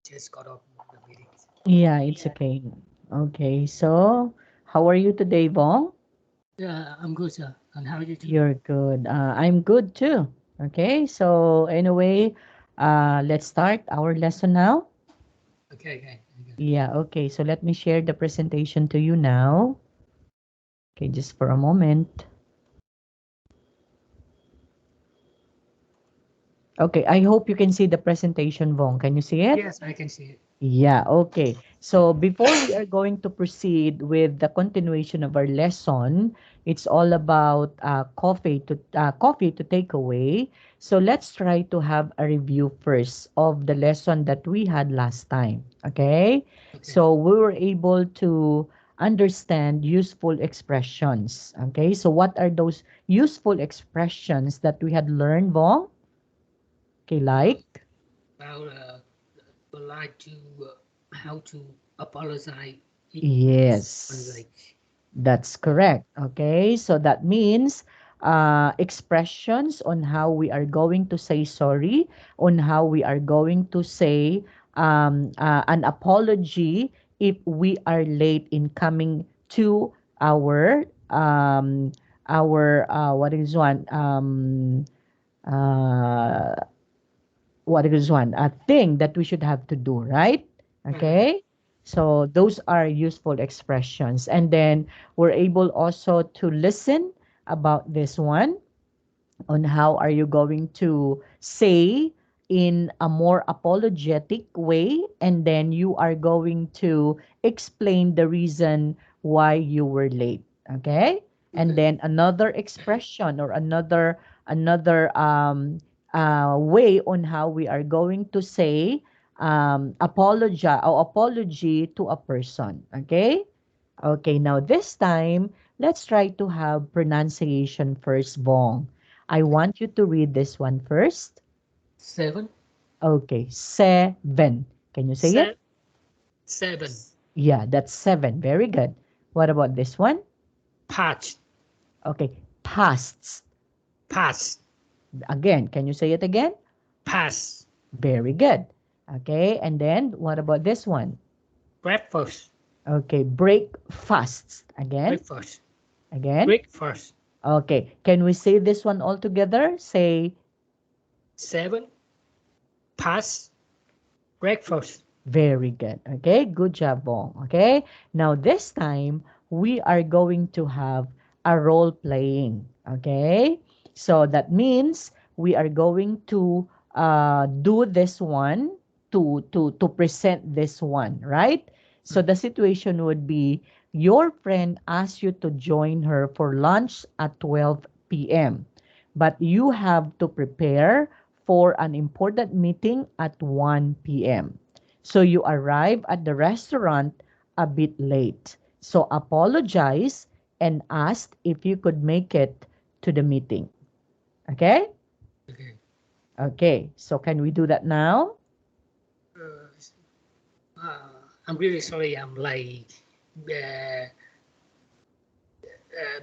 just got off the meeting. Yeah, it's okay. Okay, so how are you today, Vong? Yeah, I'm good, sir. And how are you too? You're good. I'm good too. Okay, so anyway, let's start our lesson now. Okay, okay, okay. Yeah, okay, so let me share the presentation to you now. Okay, just for a moment. Okay, I hope you can see the presentation, Vong. Can you see it? Yes, I can see it. Yeah, okay. So before we are going to proceed with the continuation of our lesson, it's all about coffee to take away. So let's try to have a review first of the lesson that we had last time. Okay? Okay. So we were able to understand useful expressions. Okay? So what are those useful expressions that we had learned, Vong? Okay, Uh, like? about would like to how to apologize if someone Yes. like That's correct. Okay, so that means expressions on how we are going to say sorry, on how we are going to say an apology if we are late in coming to our what is one uh, what is one a thing that we should have to do, right? uh, Okay, so those are useful expressions, and then we're able also to listen about this one on how are you going to say in a more apologetic way, and then you are going to explain the reason why you were late. Okay, and okay, then another expression or another way on how we are going to say apology to a person. Okay, okay, now this time let's try to have pronunciation first, Bong. I okay. want you to read this one first. 7, Okay, seven. Can you say it? 7, Yeah, that's seven. Very good. What about this one? patch, Okay, pasts. pass, Again, can you say it again? pass, Very good. Okay, and then what about this one? breakfast, Okay, break fasts. Again, breakfast, again. breakfast. Okay, can we say this one all together? Say 7, pass, breakfast. very good. Okay, good job, Bong. Okay, now this time we are going to have a role playing. Okay, so that means we are going to do this one to present this one, right? So the situation would be your friend asks you to join her for lunch at 12 p.m., but you have to prepare for an important meeting at 1 p.m. So you arrive at the restaurant a bit late. So apologize and ask if you could make it to the meeting. Okay? Okay. Okay. So can we do that now? Uh, I'm really sorry I'm late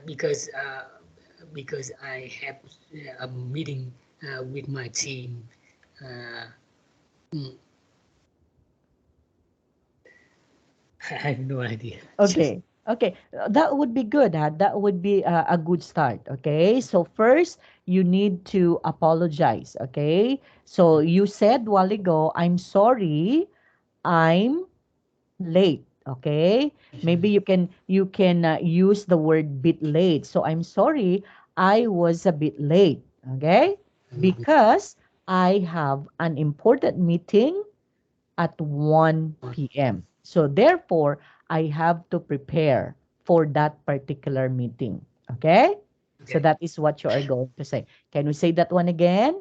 because I have a meeting with my team. Uh, mm, I have no idea. Just Okay. Okay. That would be good. That would be a good start. Okay. So first, you need to apologize. Okay. So you said while ago, I'm sorry. I'm late. Okay, maybe you can use the word bit late. So I'm sorry, I was a bit late. Okay, a little bit. because I have an important meeting at 1 p.m. So therefore, I have to prepare for that particular meeting. Okay, so Okay. that is what you are going to say. Can we say that one again?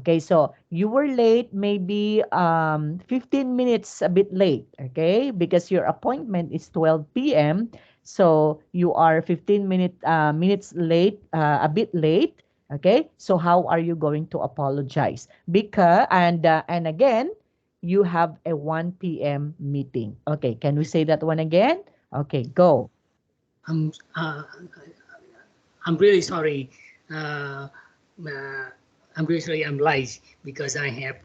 Okay, so you were late, maybe 15 minutes a bit late, okay? Because your appointment is 12 p.m. So you are 15 minutes late, a bit late, okay? So how are you going to apologize? Because and again, you have a 1 p.m. meeting. Okay, can we say that one again? Okay, go. I'm uh, I'm really sorry. Uh, uh, I'm really sorry I'm late because I have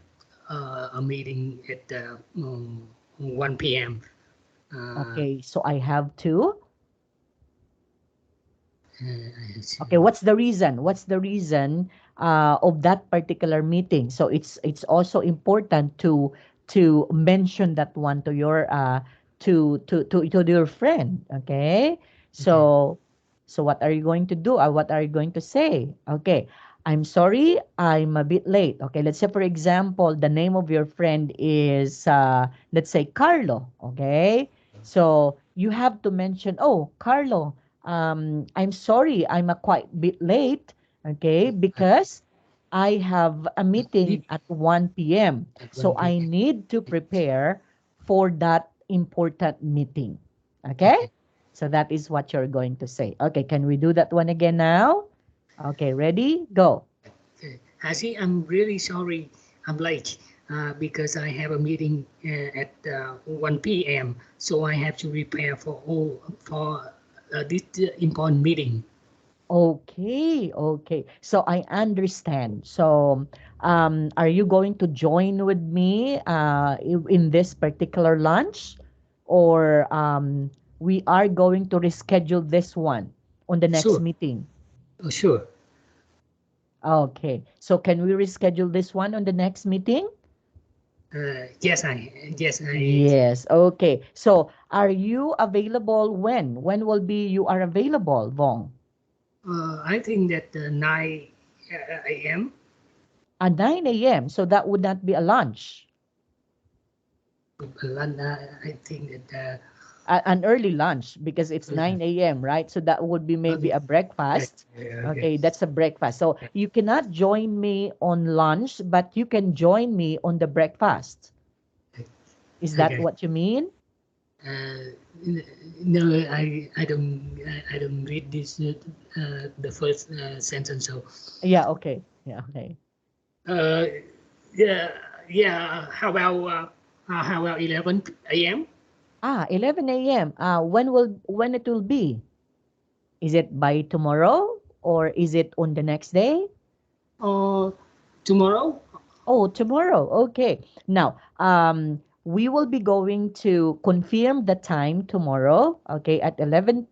a meeting at 1 p.m. Okay, so I have to. Okay, Uh, what's the reason? What's the reason of that particular meeting? So it's also important to mention that one to your to your friend. Okay, okay. so what are you going to do? What are you going to say? Okay, I'm sorry, I'm a bit late. Okay, let's say for example, the name of your friend is let's say Carlo. Okay, so you have to mention, oh, Carlo, I'm sorry, I'm a quite bit late, okay, At, because I have a at meeting meet at 1 p.m. at So 1 I p.m. need to prepare for that important meeting. Okay? Okay. So that is what you're going to say. Okay, can we do that one again now? Okay, ready? Go. Okay. Haji, I'm really sorry I'm late because I have a meeting at 1 p.m. So I have to prepare for this important meeting. Okay, okay. So I understand. So, are you going to join with me in this particular lunch, or we are going to reschedule this one on the next Sure. meeting? Oh, sure. Okay. So can we reschedule this one on the next meeting? Yes, I Yes. Okay. So are you available when? When will be you are available, Vong? I think that 9 a.m. At 9 a.m. So that would not be a lunch. I think that An early lunch because it's uh, 9 a.m., right? So that would be maybe okay, a okay, breakfast. okay, Okay, that's a breakfast. So you cannot join me on lunch, but you can join me on the breakfast. Is that okay. what you mean? Uh, no, I don't read this the first sentence. So, Yeah, okay. Yeah, okay. uh, yeah, yeah. How about 11 a.m.? 11 a.m. When it will be? Is it by tomorrow or is it on the next day? Or tomorrow? Oh, tomorrow. Okay. Now, we will be going to confirm the time tomorrow, okay, at 11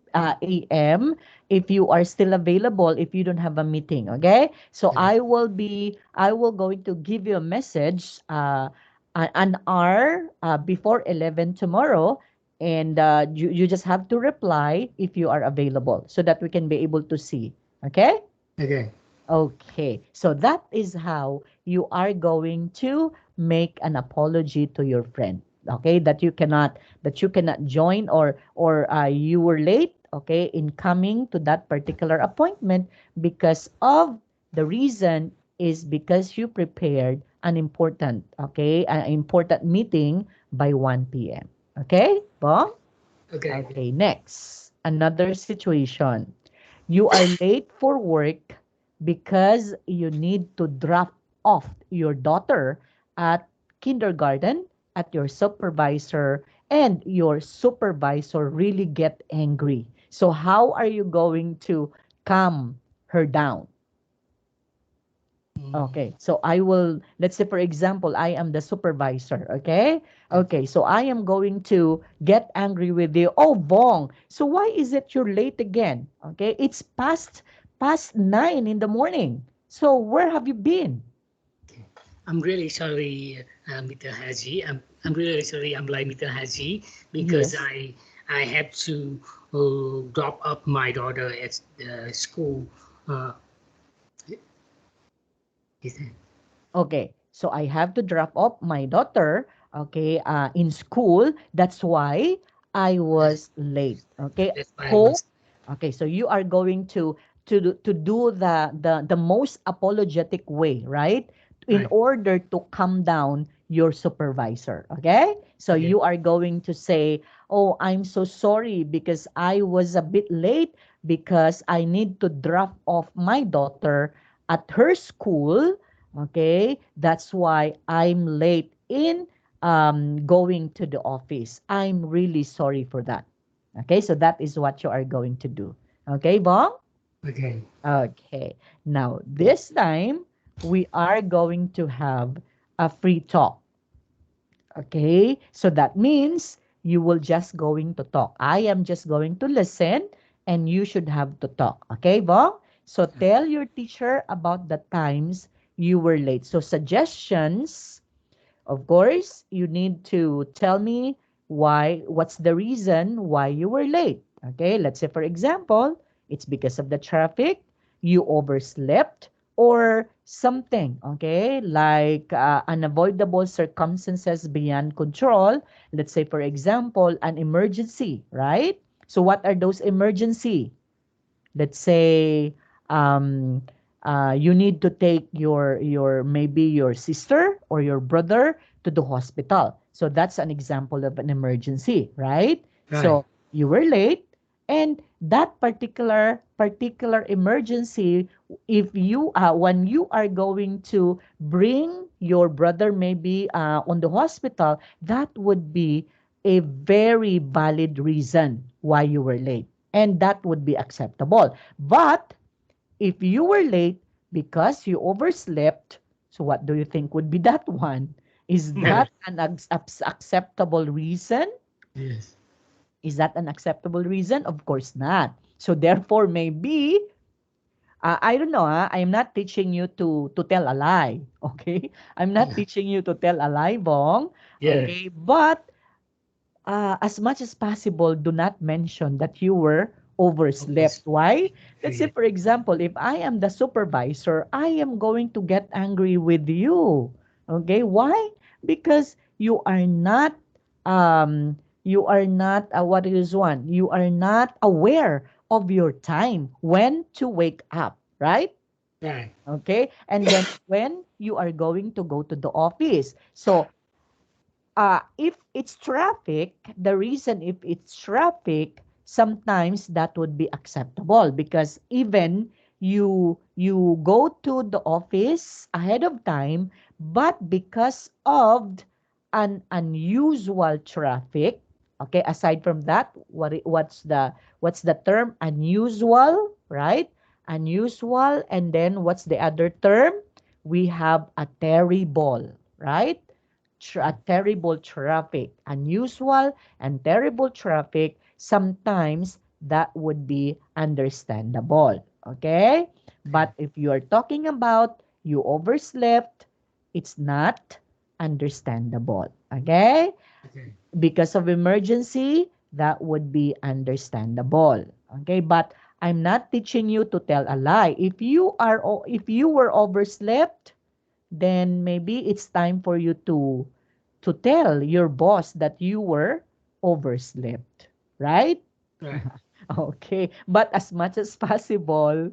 a.m. if you are still available, if you don't have a meeting, okay? So Okay, I will going to give you a message an hour before 11 tomorrow, and you just have to reply if you are available so that we can be able to see, okay? okay, Okay, so that is how you are going to make an apology to your friend. Okay, that you cannot join or you were late. Okay, in coming to that particular appointment because of the reason is because you prepared an important meeting by 1 p.m. Okay, Bong. okay. Okay, next, another situation. You are late for work because you need to drop off your daughter at kindergarten at your supervisor and your supervisor really get angry. So how are you going to calm her down? Mm, Okay, so let's say, for example, I am the supervisor, okay? okay. Okay, so I am going to get angry with you. Oh, Bong, so why is it you're late again? Okay, it's past 9 in the morning. So where have you been? I'm really sorry, Mr. Haji. I'm really sorry. I'm like Mr. Haji because Yes. I had to drop off my daughter at the school. Uh, is that, Okay, so I have to drop off my daughter, okay, in school. That's why I that's, was late. Okay, that's why I hope. was. Okay, so you are going to do the most apologetic way, right? In Right. order to calm down your supervisor. Okay, so Okay. you are going to say, "Oh, I'm so sorry because I was a bit late because I need to drop off my daughter at her school. Okay, that's why I'm late in going to the office. I'm really sorry for that." Okay, so that is what you are going to do. Okay, Bong? Okay. Okay, now this time we are going to have a free talk. Okay, so that means you will just going to talk. I am just going to listen and you should have to talk. Okay, Bong? So tell your teacher about the times you were late. So suggestions, of course, you need to tell me what's the reason why you were late. Okay, let's say, for example, it's because of the traffic, you overslept, or something. Okay, like unavoidable circumstances beyond control. Let's say, for example, an emergency, right? So, what are those emergency? Let's say um, you need to take your maybe your sister or your brother to the hospital. So that's an example of an emergency, right? Right. So you were late, and that particular emergency, if you when you are going to bring your brother maybe on the hospital, that would be a very valid reason why you were late, and that would be acceptable. But if you were late because you overslept, so what do you think would be that one? Is Right. that an acceptable reason? Yes. Is that an acceptable reason? Of course not. So therefore, maybe I don't know. I'm not teaching you to tell a lie. Okay, I'm not teaching you to tell a lie, Bong. Yeah. Okay, but as much as possible, do not mention that you were overslept. Always. Why? Let's say, Yeah. for example, if I am the supervisor, I am going to get angry with you. Okay? Why? Because you are not, what is one? You are not aware of your time when to wake up, right? Right. Okay? And then when you are going to go to the office. So if it's traffic, the reason if it's traffic, sometimes that would be acceptable because even you go to the office ahead of time, but because of an unusual traffic, okay, aside from that, what's the term unusual, right? Unusual, and then what's the other term? We have a terrible, right? Terrible traffic, unusual and terrible traffic, sometimes that would be understandable. Okay? Okay. But if you are talking about you overslept, it's not understandable. Okay? Okay. Because of emergency, that would be understandable. Okay? But I'm not teaching you to tell a lie. If you were overslept, then maybe it's time for you to tell your boss that you were overslept, right? Right. Okay. But as much as possible,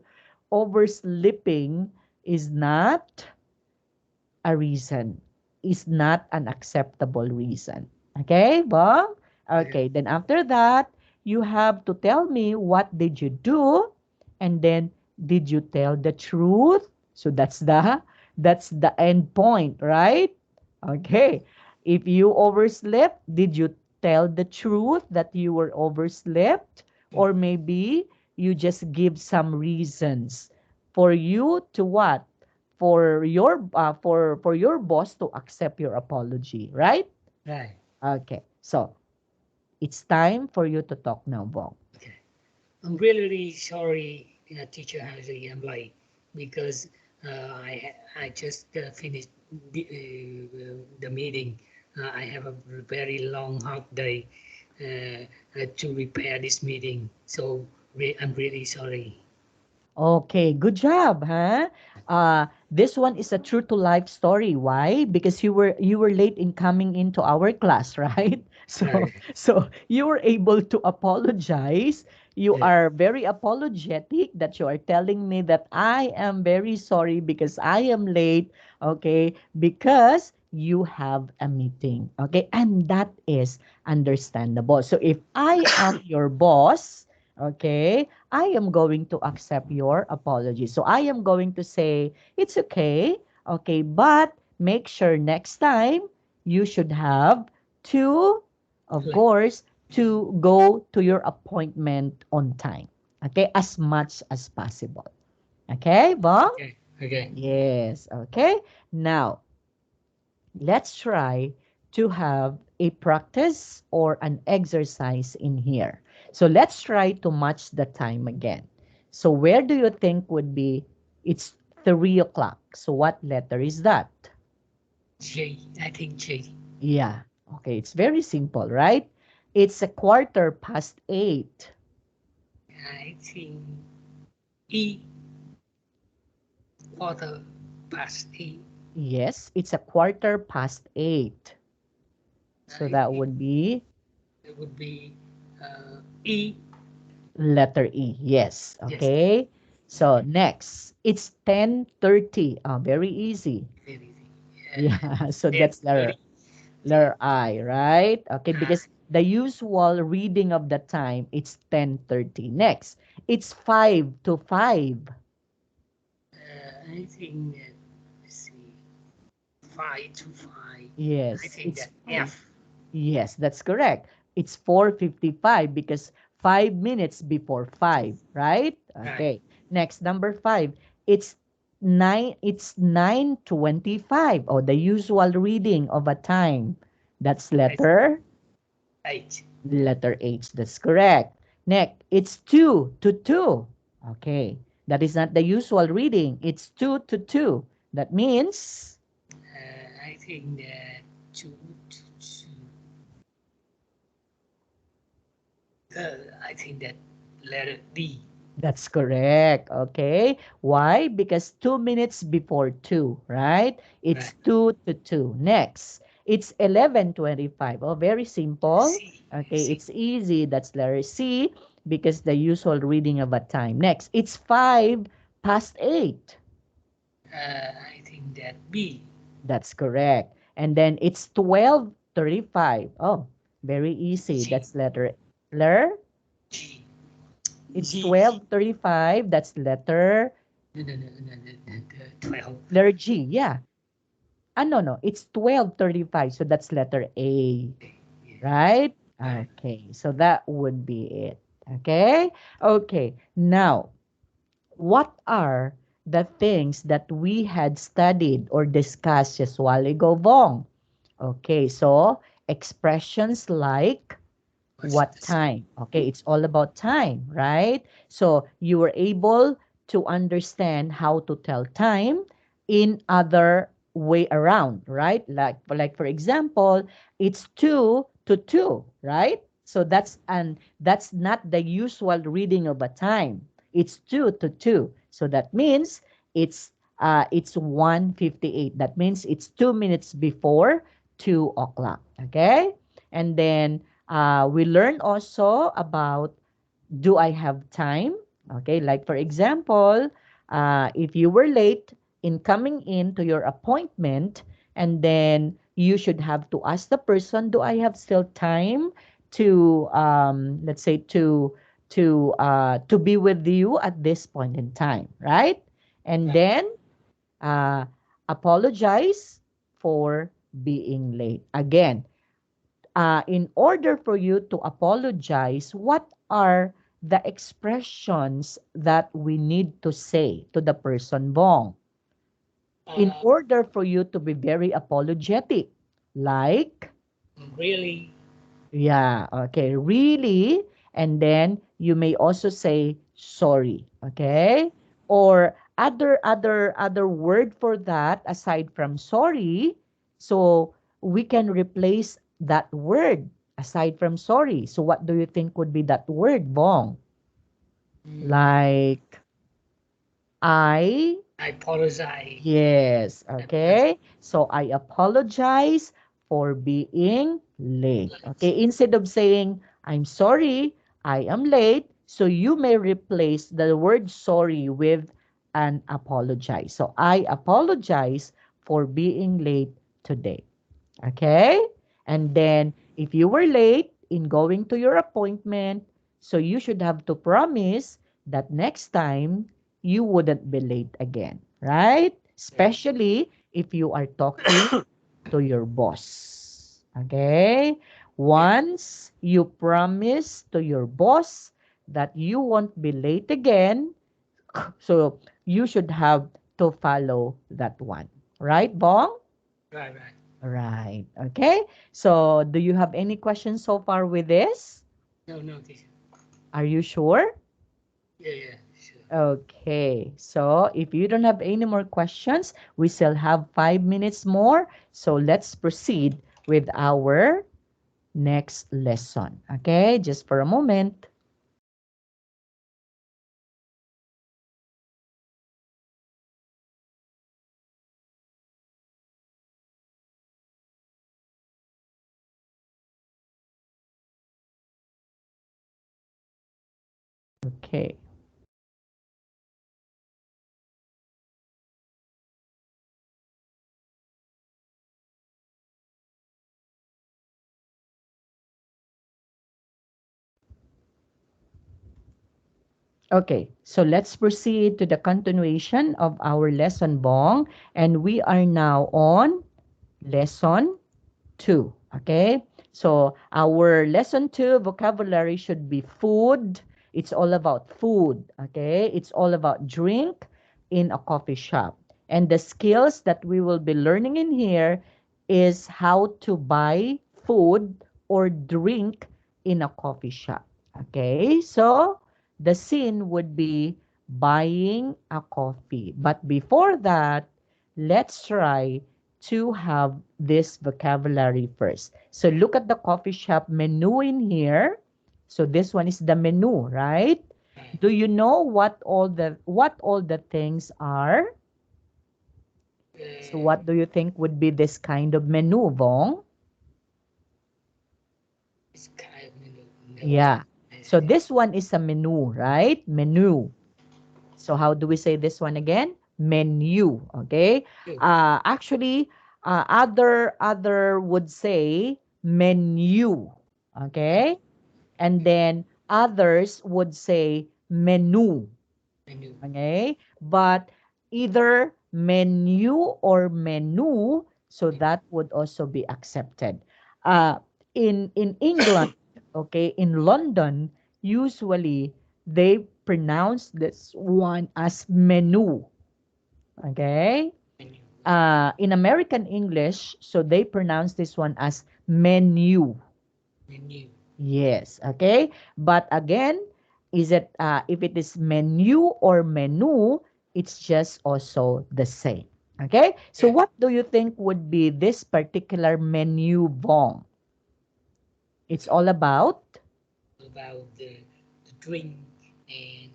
oversleeping is not a reason, is not an acceptable reason. Okay, Bong? Okay. Okay, then after that, you have to tell me what did you do, and then did you tell the truth? So that's the end point, right? Okay. If you overslept, did you tell the truth that you were overslept? Or maybe you just give some reasons for you to what? For your boss to accept your apology, right? Right. Okay. So, it's time for you to talk now, Bong. Okay. I'm really, really sorry, Teacher Hargie. I'm late because I just finished the meeting. I have a very long, hard day to prepare this meeting. So I'm really sorry. Okay, good job, huh? This one is a true to life story. Why? Because you were late in coming into our class, right? So Right. you were able to apologize. You Yeah. are very apologetic that you are telling me that I am very sorry because I am late, okay? Because you have a meeting, okay? And that is understandable. So if I am your boss, okay, I am going to accept your apology. So I am going to say, it's okay, okay, but make sure next time you should have to, of Like, course, to go to your appointment on time. Okay, as much as possible. Okay, Bong? okay. Okay. Yes, okay. Now, let's try to have a practice or an exercise in here. So let's try to match the time again. So where do you think would be? It's 3 o'clock. So what letter is that? J. I think J. Yeah. Okay. It's very simple, right? It's a quarter past 8. I think E. Quarter past E. Yes, it's a quarter past 8. So I that think would be it would be E. letter E. Yes. Yes. Okay. So Okay. next, it's 10:30. Very easy. Very easy. Yeah. So Ten that's letter 30. letter I, right? Okay, I, because the usual reading of the time it's 10:30. Next, it's 5 to 5. I think that, let's see, 5 to 5. I Yes, think it's that 5. F. Yes, that's correct. It's 4:55 because 5 minutes before 5, right? Right. Okay. Next, number 5. It's 9:25. Oh, the usual reading of a time. That's I think H. letter H. That's correct. Next, it's 2 to 2. Okay. That is not the usual reading. It's 2 to 2. That means I think that 2 to 2. I think that letter D. that's correct. Okay. Why? Because 2 minutes before 2, right? It's Right. 2 to 2. Next, it's 11:25. Oh, very simple. C. Okay. C. It's easy. That's letter C because the usual reading of a time. Next, it's 5 past 8. I think that B. That's correct. And then it's 12:35. Oh, very easy. G. That's letter. G. It's G. G. 12:35. That's No, no, no, no, no, no, no, 12. letter G. Yeah. No, no. It's 12:35. So that's letter A. Yeah. Right? Right. Okay. So that would be it. Okay. Okay. Now, what are the things that we had studied or discussed just a while ago, Vong? Okay. So expressions like What's what this? time. Okay, it's all about time, right? So you were able to understand how to tell time in other way around, right? Like for example, it's 2 to 2, right? So that's not the usual reading of a time. It's 2 to 2. So that means it's 1:58. That means it's 2 minutes before 2 o'clock. Okay? And then we learn also about do I have time? Okay, like for example, if you were late in coming in to your appointment, and then you should have to ask the person, do I have still time to, let's say, to be with you at this point in time, right? And Right. then uh, apologize for being late. Again, in order for you to apologize, what are the expressions that we need to say to the person wrong in Uh, order for you to be very apologetic? Like, really, yeah, okay, really? And then you may also say sorry, okay? Or other word for that aside from sorry. So we can replace that word aside from sorry. So what do you think would be that word, Bong? mm, Like I I apologize. Yes, I apologize. okay. So I apologize for being late. Okay, instead of saying I'm sorry, I am late, so you may replace the word sorry with an apologize. So I apologize for being late today. Okay? And then if you were late in going to your appointment, so you should have to promise that next time you wouldn't be late again, right? Especially if you are talking to your boss. Okay? Yeah. Once you promise to your boss that you won't be late again, so you should have to follow that one. Right, Bong? Right, right. Right. Okay. So, do you have any questions so far with this? No, no, teacher. Are you sure? Yeah, yeah, sure. Okay. So, if you don't have any more questions, we still have 5 minutes more. So, let's proceed with our next lesson. Okay. Just for a moment. Okay. Okay. So, let's proceed to the continuation of our lesson, Bong. And we are now on lesson 2. Okay? So, our lesson 2 vocabulary should be food. It's all about food. Okay? It's all about drink in a coffee shop. And the skills that we will be learning in here is how to buy food or drink in a coffee shop. Okay? So, the scene would be buying a coffee. But before that, let's try to have this vocabulary first. So look at the coffee shop menu in here. So this one is the menu, right? Right. Do you know what all the things are? So Uh, what do you think would be this kind of menu, Vong? it's kind of no, Yeah. it's So this one is a menu, right? Menu. So how do we say this one again? Menu. Okay. you. Actually, other would say menu. Okay. And then others would say menu. Menu. Okay. But either menu or menu, so that would also be accepted. Uh, in England, okay, in London, usually they pronounce this one as menu. Okay. Menu. In American English, so they pronounce this one as menu. Menu. Yes, okay. But again, is it if it is menu or menu, it's just also the same. Okay? So Yeah. what do you think would be this particular menu, Vong? It's all about. About the drink and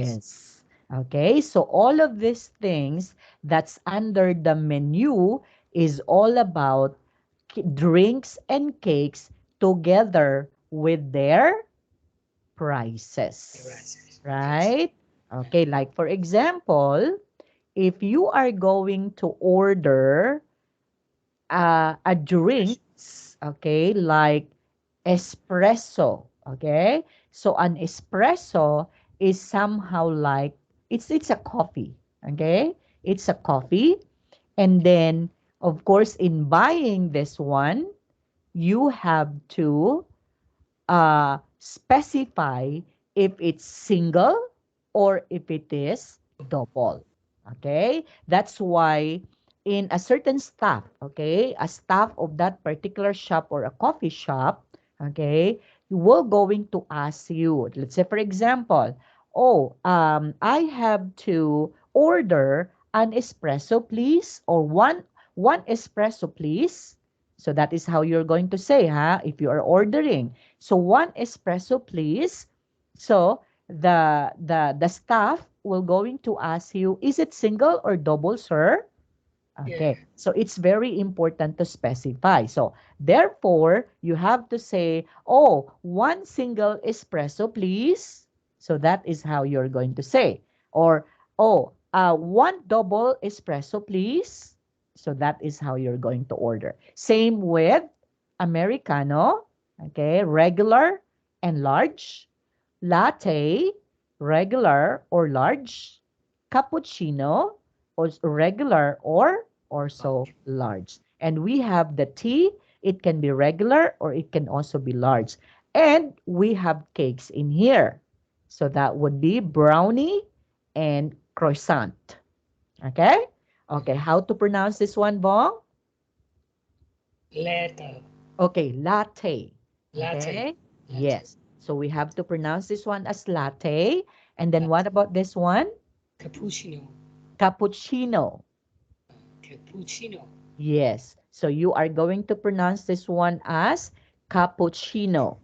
ice. Yes. Okay, so all of these things that's under the menu is all about drinks and cakes together with their prices, Rices. Yes. right? Okay, like for example, if you are going to order a Yes. drinks, okay, like espresso, okay? So an espresso is somehow like it's a coffee, okay? It's a coffee, and then of course in buying this one, you have to specify if it's single or if it is double. Okay? That's why in a certain staff, okay, a staff of that particular shop or a coffee shop, okay, will going to ask you, let's say for example, oh, I have to order an espresso, please, or one espresso, please. So that is how you're going to say, huh? If you are ordering. So one espresso, please. So the staff will going to ask you, is it single or double, sir? Yeah. Okay. So it's very important to specify. So therefore, you have to say, oh, one single espresso, please. So that is how you're going to say. Or, oh, one double espresso, please. So that is how you're going to order. Same with Americano, okay, regular and large, latte, regular or large, cappuccino, or regular or also Large. large. And we have the tea, it can be regular or it can also be large. And we have cakes in here. So that would be brownie and croissant. Okay? Okay, Mm-hmm. how to pronounce this one, Bong? Letter. Okay, latte. Latte. Okay? Latte. Yes. So we have to pronounce this one as latte. And then what Latte. about this one? Cappuccino. Cappuccino. Cappuccino. Yes. So you are going to pronounce this one as cappuccino.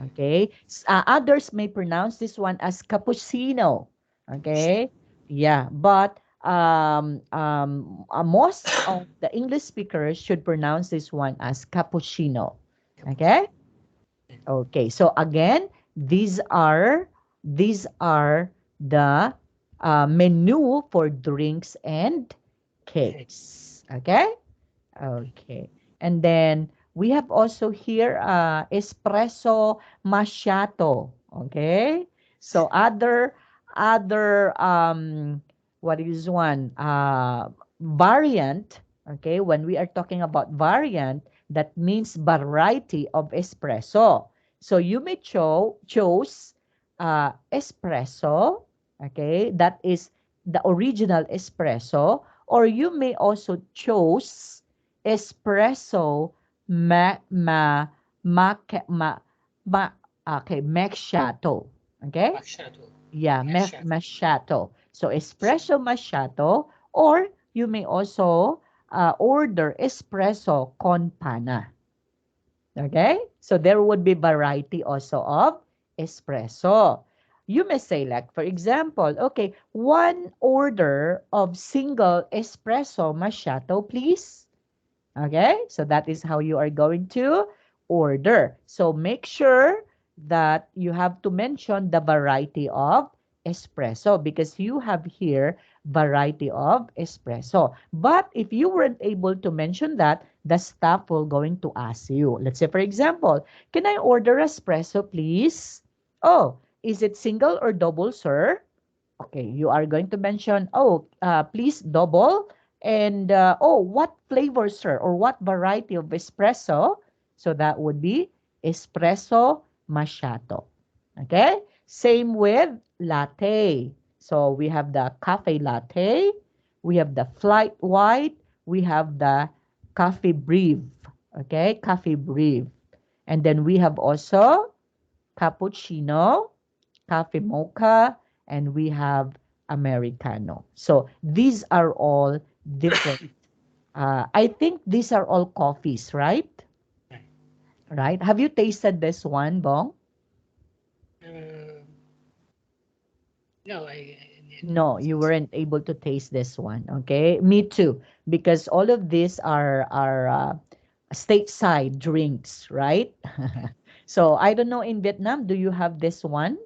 Okay. Others may pronounce this one as cappuccino. Cappuccino. Okay. Yeah. But most of the English speakers should pronounce this one as cappuccino. Okay. Cappuccino. Okay. So again, these are the menu for drinks and Cakes. cakes. Okay. Okay. And then we have also here espresso macchiato. Okay. So other what is one variant, okay, when we are talking about variant, that means variety of espresso. So you may chose espresso, okay, that is the original espresso, or you may also choose espresso ma ma ma ma, ma okay, macchiato. Okay? Macchiato. Yeah, Macchiato. macchiato. So Macchiato. espresso macchiato, or you may also order espresso con pana. Okay? So there would be variety also of espresso. You may say like, for example, okay, one order of single espresso macchiato, please. Okay, so that is how you are going to order. So make sure that you have to mention the variety of espresso because you have here variety of espresso. But if you weren't able to mention that, the staff will going to ask you. Let's say, for example, can I order espresso, please? Oh, is it single or double, sir? Okay, you are going to mention, oh, please double. And, oh, what flavor, sir, or what variety of espresso? So that would be espresso macchiato. Okay? Same with latte. So we have the cafe latte, we have the flight white, we have the coffee brief. Okay? Coffee brief. And then we have also cappuccino, coffee mocha, and we have Americano. So these are all different. I think these are all coffees, right? Right. Right. Have you tasted this one, Bong? Uh, no, I No, you weren't able to taste this one. Okay, me too, because all of these are stateside drinks, right? So I don't know in Vietnam, do you have this one?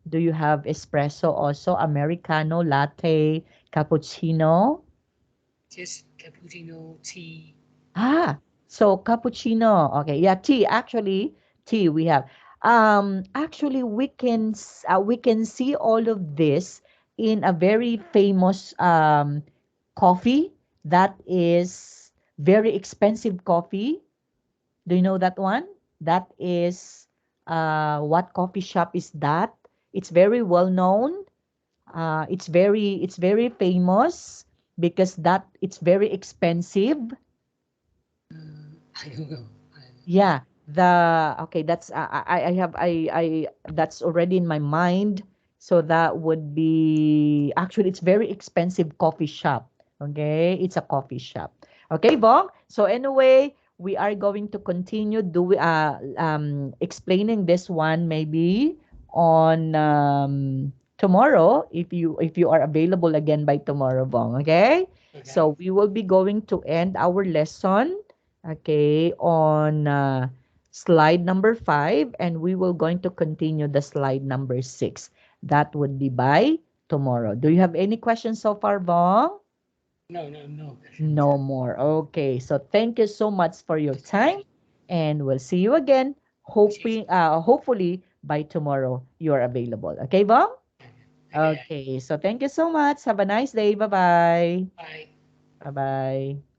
Do you have espresso also, americano, latte, cappuccino? just cappuccino tea. Ah, so cappuccino. Okay, yeah, tea. Actually, tea we have. Actually, we can see all of this in a very famous coffee that is very expensive coffee. Do you know that one? That is what coffee shop is that? It's very well known. It's very famous because that it's very expensive. I don't know. Yeah, the okay, that's I have that's already in my mind. So that would be actually it's very expensive coffee shop. Okay, it's a coffee shop. Okay, Bong. So anyway, we are going to continue explaining this one maybe on tomorrow if you are available again by tomorrow, Bong. Okay, Okay. so we will be going to end our lesson. Okay, on slide number 5, and we will going to continue the slide number 6. That would be by tomorrow. Do you have any questions so far, Bong? No, no, no questions. No more. Okay, so thank you so much for your time, and we'll see you again. Hopefully by tomorrow you're available. Okay, Bong? Okay. Okay, so thank you so much. Have a nice day. Bye bye. Bye. Bye bye.